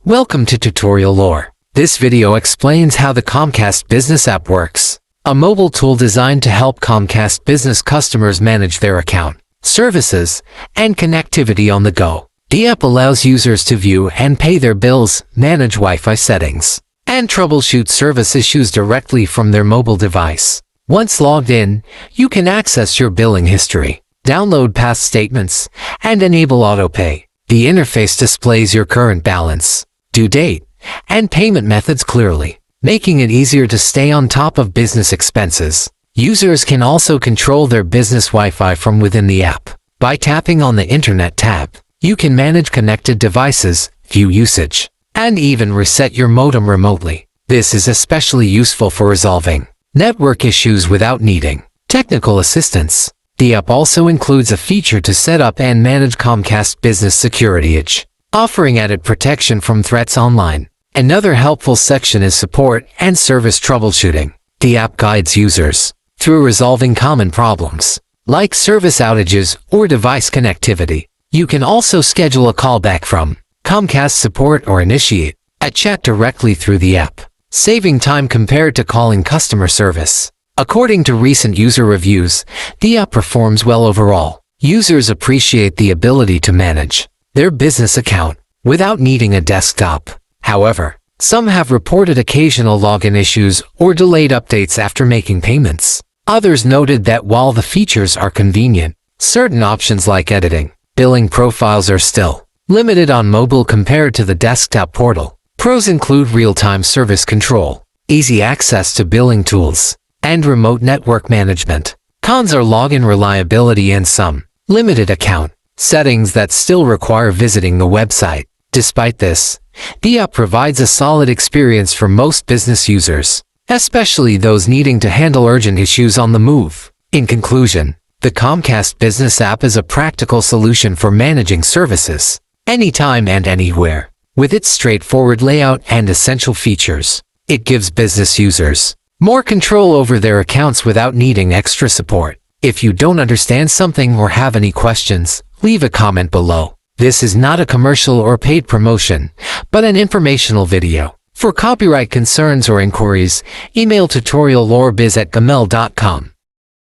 Welcome to Tutorial Lore. This video explains how the Comcast Business app works, a mobile tool designed to help Comcast Business customers manage their account, services, and connectivity on the go. The app allows users to view and pay their bills, manage Wi-Fi settings, and troubleshoot service issues directly from their mobile device. Once logged in, you can access your billing history, download past statements, and enable autopay. The interface displays your current balance, due date, and payment methods clearly, making it easier to stay on top of business expenses. Users can also control their business Wi-Fi from within the app. By tapping on the Internet tab, you can manage connected devices, view usage, and even reset your modem remotely. This is especially useful for resolving network issues without needing technical assistance. The app also includes a feature to set up and manage Comcast Business Security Edge, offering added protection from threats online. Another helpful section is support and service troubleshooting. The app guides users through resolving common problems, like service outages or device connectivity. You can also schedule a callback from Comcast support or initiate a chat directly through the app, saving time compared to calling customer service. According to recent user reviews, the app performs well overall. Users appreciate the ability to manage their business account without needing a desktop. However, some have reported occasional login issues or delayed updates after making payments. Others noted that while the features are convenient, certain options like editing, billing profiles are still limited on mobile compared to the desktop portal. Pros include real-time service control, easy access to billing tools, and remote network management. Cons are login reliability and some limited account settings that still require visiting the website. Despite this, the app provides a solid experience for most business users, especially those needing to handle urgent issues on the move. In conclusion, the Comcast Business app is a practical solution for managing services anytime and anywhere. With its straightforward layout and essential features, it gives business users more control over their accounts without needing extra support. If you don't understand something or have any questions, leave a comment below. This is not a commercial or paid promotion, but an informational video. For copyright concerns or inquiries, email tutoriallorebiz@gmail.com.